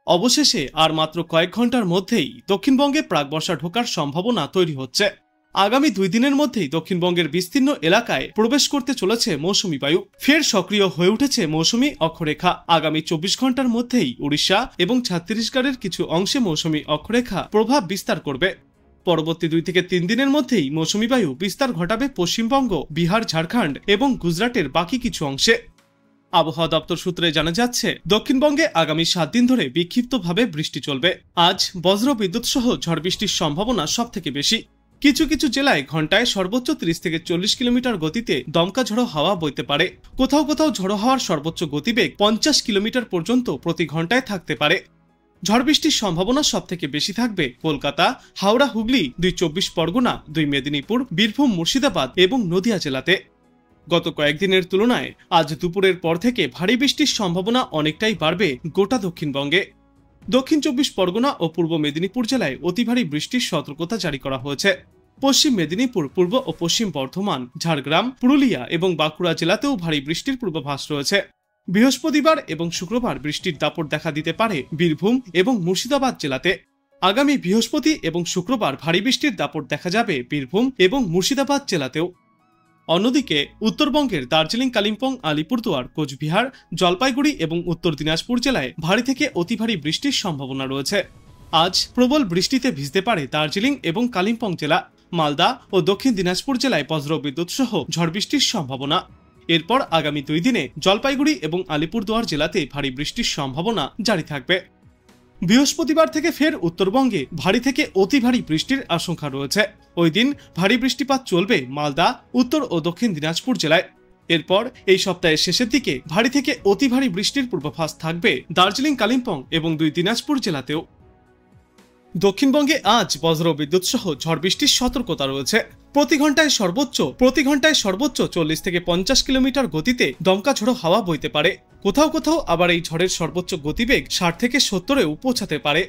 অবশেষে আর মাত্র কয়েক ঘন্টার মধ্যেই দক্ষিণবঙ্গে প্রাকবর্ষা ঢোকার সম্ভাবনা তৈরি হচ্ছে। আগামী 2 দিনের মধ্যেই দক্ষিণবঙ্গের বিস্তীর্ণ এলাকায় প্রবেশ করতে চলেছে মৌসুমী বায়ু। ফের সক্রিয় হয়ে উঠেছে মৌসুমী অক্ষরেখা। আগামী 24 ঘন্টার মধ্যেই উড়িষ্যা এবং ছত্তিশগড়ের কিছু অংশে মৌসুমী অক্ষরেখা প্রভাব বিস্তার করবে। পরবর্তী 2 থেকে 3 দিনের মধ্যেই মৌসুমী বায়ু বিস্তার ঘটাবে পশ্চিমবঙ্গ, বিহার, ঝাড়খণ্ড এবং গুজরাটের বাকি কিছু অংশে। আবহাওয়া দপ্তর সূত্রে জানা যাচ্ছে, দক্ষিণবঙ্গে আগামী 7 দিন ধরে বিক্ষিপ্তভাবে বৃষ্টি চলবে। আজ বজ্র বিদ্যুৎ সহ ঝড় বৃষ্টির সম্ভাবনা সব থেকে বেশি। কিছু কিছু জেলায় ঘন্টায় সর্বোচ্চ 30 থেকে 40 কিলোমিটার গতিতে দমকা ঝড়ো হাওয়া বইতে পারে। কোথাও কোথাও ঝড়ো হাওয়ার সর্বোচ্চ গতিবেগ 50 কিলোমিটার পর্যন্ত প্রতি ঘন্টায় থাকতে পারে। ঝড় বৃষ্টির সম্ভাবনা সব থেকে বেশি থাকবে কলকাতা, হাওড়া, হুগলি, 2 24 পরগনা, 2 মেদিনীপুর, বীরভূম, মুর্শিদাবাদ এবং নদিয়া জেলাতে। গত কয়েকদিনের তুলনায় আজ দুপুরের পর থেকে ভারী বৃষ্টির সম্ভাবনা অনেকটাই বাড়বে গোটা দক্ষিণবঙ্গে। দক্ষিণ 24 পরগনা ও পূর্ব মেদিনীপুর জেলায় অতি ভারী বৃষ্টির সতর্কতা জারি করা হয়েছে। পশ্চিম মেদিনীপুর, পূর্ব ও পশ্চিম বর্ধমান, ঝাড়গ্রাম, পুরুলিয়া এবং বাঁকুড়া জেলাতেও ভারী বৃষ্টির পূর্বাভাস রয়েছে। বৃহস্পতিবার এবং শুক্রবার বৃষ্টির দাপট দেখা দিতে পারে বীরভূম এবং মুর্শিদাবাদ জেলাতে। আগামী বৃহস্পতি এবং শুক্রবার ভারী বৃষ্টির দাপট দেখা যাবে বীরভূম এবং মুর্শিদাবাদ জেলাতেও। অন্যদিকে উত্তরবঙ্গের দার্জিলিং, কালিম্পং, আলিপুরদুয়ার, কোচবিহার, জলপাইগুড়ি এবং উত্তর দিনাজপুর জেলায় ভারী থেকে অতি ভারী বৃষ্টির সম্ভাবনা রয়েছে। আজ প্রবল বৃষ্টিতে ভিজতে পারে দার্জিলিং এবং কালিম্পং জেলা। মালদা ও দক্ষিণ দিনাজপুর জেলায় বজ্র বিদ্যুৎ সহ ঝড় বৃষ্টির সম্ভাবনা। এরপর আগামী 2 দিনে জলপাইগুড়ি এবং আলিপুরদুয়ার জেলাতে ভারী বৃষ্টির সম্ভাবনা জারি থাকবে। বৃহস্পতিবার থেকে ফের উত্তরবঙ্গে ভারী থেকে অতি ভারী বৃষ্টির আশঙ্কা রয়েছে। ওই দিন ভারী বৃষ্টিপাত চলবে মালদা, উত্তর ও দক্ষিণ দিনাজপুর জেলায়। এরপর এই সপ্তাহের শেষের দিকে ভারী থেকে অতি ভারী বৃষ্টির পূর্বাভাস থাকবে দার্জিলিং, কালিম্পং এবং 2 দিনাজপুর জেলাতেও। দক্ষিণবঙ্গে আজ বজ্র বিদ্যুৎ সহ ঝড় বৃষ্টির সতর্কতা রয়েছে। প্রতি ঘন্টায় সর্বোচ্চ 40 থেকে 50 কিলোমিটার গতিতে দমকা ঝড়ো হাওয়া বইতে পারে। কোথাও কোথাও আবার এই ঝড়ের সর্বোচ্চ গতিবেগ 60 থেকে 70-এও পৌঁছাতে পারে।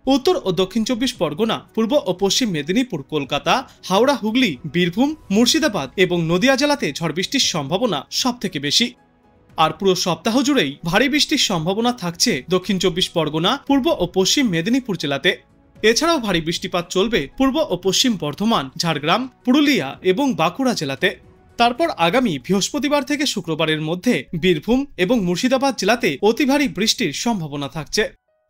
উত্তর ও দক্ষিণ 24 পরগনা, পূর্ব ও পশ্চিম মেদিনীপুর, কলকাতা, হাওড়া, হুগলি, বীরভূম, মুর্শিদাবাদ এবং নদিয়া জেলাতে ঝড় বৃষ্টির সম্ভাবনা সব থেকে বেশি। আর পুরো সপ্তাহ জুড়েই ভারী বৃষ্টির সম্ভাবনা থাকছে দক্ষিণ 24 পরগনা, পূর্ব ও পশ্চিম মেদিনীপুর জেলাতে। এছাড়াও ভারী বৃষ্টিপাত চলবে পূর্ব ও পশ্চিম বর্ধমান, ঝাড়গ্রাম, পুরুলিয়া এবং বাঁকুড়া জেলাতে। তারপর আগামী বৃহস্পতিবার থেকে শুক্রবারের মধ্যে বীরভূম এবং মুর্শিদাবাদ জেলাতে অতি ভারী বৃষ্টির সম্ভাবনা থাকছে।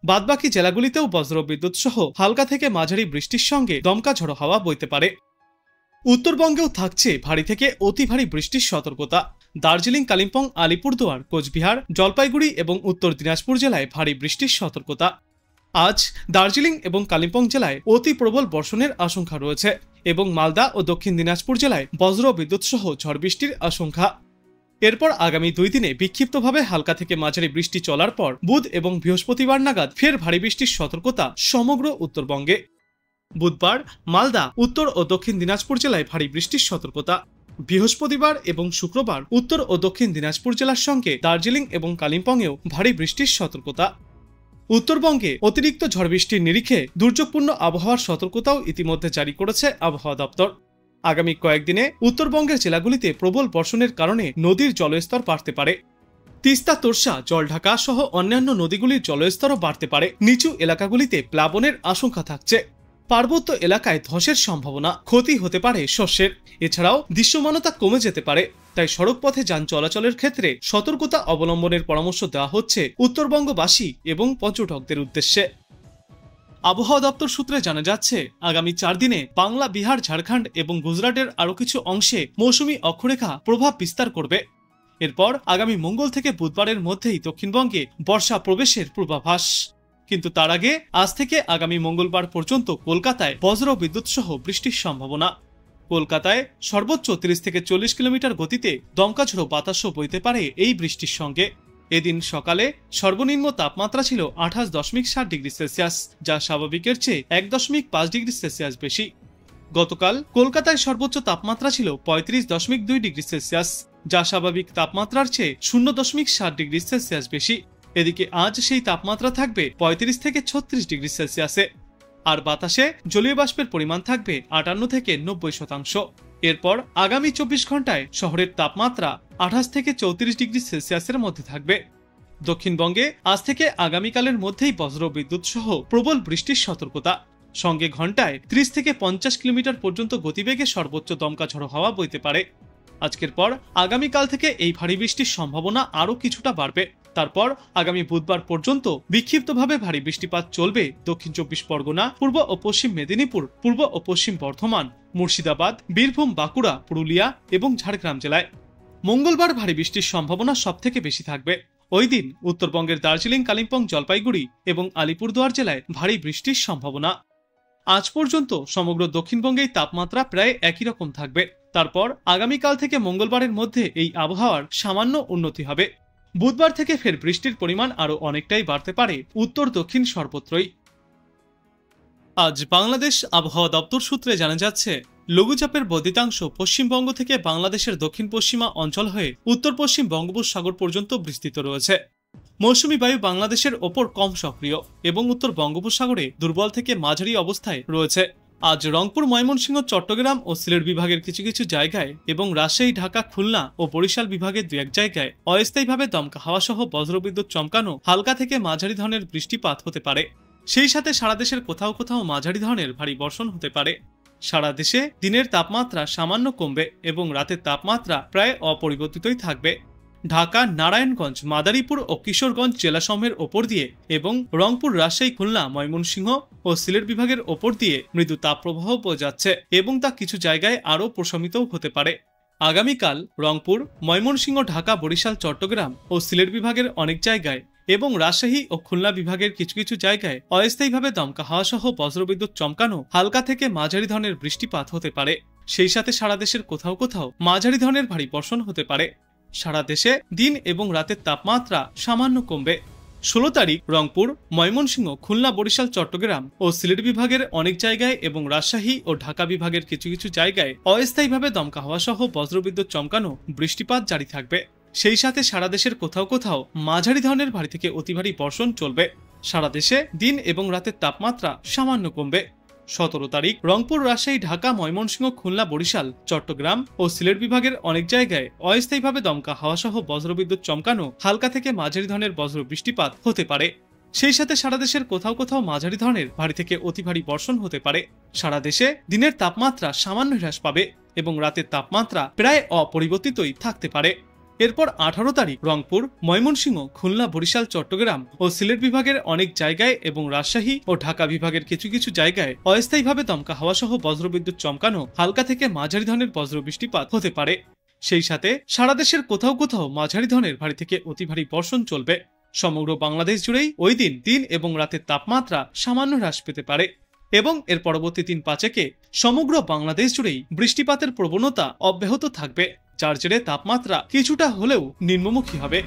বাদবাকি জেলাগুলিতেও বজ্র বিদ্যুৎ সহ হালকা থেকে মাঝারি বৃষ্টির সঙ্গে দমকা ঝড়ো হাওয়া বইতে পারে। উত্তরবঙ্গেও থাকছে ভারী থেকে অতি ভারী বৃষ্টির সতর্কতা। দার্জিলিং, কালিম্পং, আলিপুরদুয়ার, কোচবিহার, জলপাইগুড়ি এবং উত্তর দিনাজপুর জেলায় ভারী বৃষ্টির সতর্কতা। আজ দার্জিলিং এবং কালিম্পং জেলায় অতি প্রবল বর্ষণের আশঙ্কা রয়েছে এবং মালদা ও দক্ষিণ দিনাজপুর জেলায় বজ্র বিদ্যুৎ সহ ঝড় বৃষ্টির আশঙ্কা। এরপর আগামী 2 দিনে বিক্ষিপ্তভাবে হালকা থেকে মাঝারি বৃষ্টি চলার পর বুধ এবং বৃহস্পতিবার নাগাদ ফের ভারী বৃষ্টির সতর্কতা সমগ্র উত্তরবঙ্গে। বুধবার মালদা, উত্তর ও দক্ষিণ দিনাজপুর জেলায় ভারী বৃষ্টির সতর্কতা। বৃহস্পতিবার এবং শুক্রবার উত্তর ও দক্ষিণ দিনাজপুর জেলার সঙ্গে দার্জিলিং এবং কালিম্পংয়েও ভারী বৃষ্টির সতর্কতা। উত্তরবঙ্গে অতিরিক্ত ঝড় বৃষ্টির নিরিখে দুর্যোগপূর্ণ আবহাওয়ার সতর্কতাও ইতিমধ্যে জারি করেছে আবহাওয়া দপ্তর। আগামী কয়েকদিনে উত্তরবঙ্গের জেলাগুলিতে প্রবল বর্ষণের কারণে নদীর জলস্তর বাড়তে পারে। তিস্তা, তোরসা, জলঢাকা সহ অন্যান্য নদীগুলির জলস্তরও বাড়তে পারে। নিচু এলাকাগুলিতে প্লাবনের আশঙ্কা থাকছে। পার্বত্য এলাকায় ধসের সম্ভাবনা, ক্ষতি হতে পারে শস্যের। এছাড়াও দৃশ্যমানতা কমে যেতে পারে। তাই সড়ক পথে যান চলাচলের ক্ষেত্রে সতর্কতা অবলম্বনের পরামর্শ দেওয়া হচ্ছে উত্তরবঙ্গবাসী এবং পর্যটকদের উদ্দেশ্যে। আবহাওয়া দপ্তর সূত্রে জানা যাচ্ছে, আগামী 4 দিনে বাংলা, বিহার, ঝাড়খণ্ড এবং গুজরাটের আরও কিছু অংশে মৌসুমী অক্ষরেখা প্রভাব বিস্তার করবে। এরপর আগামী মঙ্গল থেকে বুধবারের মধ্যেই দক্ষিণবঙ্গে বর্ষা প্রবেশের পূর্বাভাস। কিন্তু তার আগে আজ থেকে আগামী মঙ্গলবার পর্যন্ত কলকাতায় বজ্র বিদ্যুৎ সহ বৃষ্টির সম্ভাবনা। কলকাতায় সর্বোচ্চ 30 থেকে 40 কিলোমিটার গতিতে দমকা ঝড়ো বাতাসও বইতে পারে এই বৃষ্টির সঙ্গে। এদিন সকালে সর্বনিম্ন তাপমাত্রা ছিল 28.7 ডিগ্রি সেলসিয়াস, যা স্বাভাবিকের চেয়ে 1.5 ডিগ্রি সেলসিয়াস বেশি। গতকাল কলকাতায় সর্বোচ্চ তাপমাত্রা ছিল 35.2 ডিগ্রি সেলসিয়াস, যা স্বাভাবিক তাপমাত্রার চেয়ে 0.7 ডিগ্রি সেলসিয়াস বেশি। এদিকে আজ সেই তাপমাত্রা থাকবে 35 থেকে 36 ডিগ্রি সেলসিয়াসে। আর বাতাসে জলীয় বাষ্পের পরিমাণ থাকবে 58 থেকে 90%। এরপর আগামী 24 ঘন্টায় শহরের তাপমাত্রা 28 থেকে 34 ডিগ্রি সেলসিয়াসের মধ্যে থাকবে। দক্ষিণবঙ্গে আজ থেকে আগামীকালের মধ্যেই বজ্রবিদ্যুৎ সহ প্রবল বৃষ্টির সতর্কতা, সঙ্গে ঘন্টায় 30 থেকে 50 কিলোমিটার পর্যন্ত গতিবেগে সর্বোচ্চ দমকা ঝড়ো হাওয়া বইতে পারে। আজকের পর আগামীকাল থেকে এই ভারী বৃষ্টির সম্ভাবনা আরও কিছুটা বাড়বে। তারপর আগামী বুধবার পর্যন্ত বিক্ষিপ্তভাবে ভারী বৃষ্টিপাত চলবে দক্ষিণ 24 পরগনা, পূর্ব ও পশ্চিম মেদিনীপুর, পূর্ব ও পশ্চিম বর্ধমান, মুর্শিদাবাদ, বীরভূম, বাঁকুড়া, পুরুলিয়া এবং ঝাড়গ্রাম জেলায়। মঙ্গলবার ভারী বৃষ্টির সম্ভাবনা সবথেকে বেশি থাকবে। ওই দিন উত্তরবঙ্গের দার্জিলিং, কালিম্পং, জলপাইগুড়ি এবং আলিপুরদুয়ার জেলায় ভারী বৃষ্টির সম্ভাবনা। আজ পর্যন্ত সমগ্র দক্ষিণবঙ্গেই তাপমাত্রা প্রায় একই রকম থাকবে। তারপর আগামীকাল থেকে মঙ্গলবারের মধ্যে এই আবহাওয়ার সামান্য উন্নতি হবে। বুধবার থেকে ফের বৃষ্টির পরিমাণ আরও অনেকটাই বাড়তে পারে উত্তর দক্ষিণ সর্বত্রই। আজ বাংলাদেশ আবহাওয়া দপ্তর সূত্রে জানা যাচ্ছে, লঘুচাপের বর্ধিতাংশ পশ্চিমবঙ্গ থেকে বাংলাদেশের দক্ষিণ পশ্চিমা অঞ্চল হয়ে উত্তর পশ্চিম বঙ্গোপসাগর পর্যন্ত বিস্তৃত রয়েছে। মৌসুমী বায়ু বাংলাদেশের ওপর কম সক্রিয় এবং উত্তর বঙ্গোপসাগরে দুর্বল থেকে মাঝারি অবস্থায় রয়েছে। আজ রংপুর, ময়মনসিংহ, চট্টগ্রাম ও সিলেট বিভাগের কিছু কিছু জায়গায় এবং রাজশাহী, ঢাকা, খুলনা ও বরিশাল বিভাগের দু এক জায়গায় অস্থায়ীভাবে দমকা হাওয়া সহ বজ্রবিদ্যুৎ চমকানো হালকা থেকে মাঝারি ধরনের বৃষ্টিপাত হতে পারে। সেই সাথে সারা দেশের কোথাও কোথাও মাঝারি ধরনের ভারী বর্ষণ হতে পারে। সারা দেশে দিনের তাপমাত্রা সামান্য কমবে এবং রাতের তাপমাত্রা প্রায় অপরিবর্তিতই থাকবে। ঢাকা, নারায়ণগঞ্জ, মাদারীপুর ও কিশোরগঞ্জ জেলাসমূহের ওপর দিয়ে এবং রংপুর, রাজশাহী, খুলনা, ময়মনসিংহ ও সিলেট বিভাগের ওপর দিয়ে মৃদু তাপপ্রবাহ বয়ে যাচ্ছে এবং তা কিছু জায়গায় আরও প্রশমিতও হতে পারে। আগামীকাল রংপুর, ময়মনসিংহ, ঢাকা, বরিশাল, চট্টগ্রাম ও সিলেট বিভাগের অনেক জায়গায় এবং রাজশাহী ও খুলনা বিভাগের কিছু কিছু জায়গায় অস্থায়ীভাবে দমকা হাওয়া সহ বজ্রবিদ্যুৎ চমকানো হালকা থেকে মাঝারি ধরনের বৃষ্টিপাত হতে পারে। সেই সাথে সারা দেশের কোথাও কোথাও মাঝারি ধরনের ভারী বর্ষণ হতে পারে। সারা দেশে দিন এবং রাতের তাপমাত্রা সামান্য কমবে। 16 তারিখ রংপুর, ময়মনসিংহ, খুলনা, বরিশাল, চট্টগ্রাম ও সিলেট বিভাগের অনেক জায়গায় এবং রাজশাহী ও ঢাকা বিভাগের কিছু কিছু জায়গায় অস্থায়ীভাবে দমকা হাওয়া সহ বজ্রবিদ্যুৎ চমকানো বৃষ্টিপাত জারি থাকবে। সেই সাথে সারা দেশের কোথাও কোথাও মাঝারি ধরনের ভারী থেকে অতি ভারী বর্ষণ চলবে। সারা দেশে দিন এবং রাতের তাপমাত্রা সামান্য কমবে। 17 তারিখ রংপুর, রাজশাহী, ঢাকা, ময়মনসিংহ, খুলনা, বরিশাল, চট্টগ্রাম ও সিলেট বিভাগের অনেক জায়গায় অস্থায়ীভাবে দমকা হাওয়া সহ বজ্রবিদ্যুৎ চমকানো হালকা থেকে মাঝারি ধরনের বজ্র বৃষ্টিপাত হতে পারে। সেই সাথে সারা দেশের কোথাও কোথাও মাঝারি ধরনের ভারী থেকে অতি ভারী বর্ষণ হতে পারে। সারা দেশে দিনের তাপমাত্রা সামান্য হ্রাস পাবে এবং রাতের তাপমাত্রা প্রায় অপরিবর্তিতই থাকতে পারে। এরপর 18 তারিখ রংপুর, ময়মনসিংহ, খুলনা, বরিশাল, চট্টগ্রাম ও সিলেট বিভাগের অনেক জায়গায় এবং রাজশাহী ও ঢাকা বিভাগের কিছু কিছু জায়গায় অস্থায়ীভাবে দমকা হাওয়া সহ বজ্রবিদ্যুৎ চমকানো হালকা থেকে মাঝারি ধরনের বজ্র বৃষ্টিপাত হতে পারে। সেই সাথে সারা দেশের কোথাও কোথাও মাঝারি ধরনের ভারী থেকে অতি ভারী বর্ষণ চলবে। সমগ্র বাংলাদেশ জুড়েই ওই দিন এবং রাতের তাপমাত্রা সামান্য হ্রাস পেতে পারে এবং এর পরবর্তী 3-5 সমগ্র বাংলাদেশ জুড়েই বৃষ্টিপাতের প্রবণতা অব্যাহত থাকবে, যার জেরে তাপমাত্রা কিছুটা হলেও নিম্নমুখী হবে।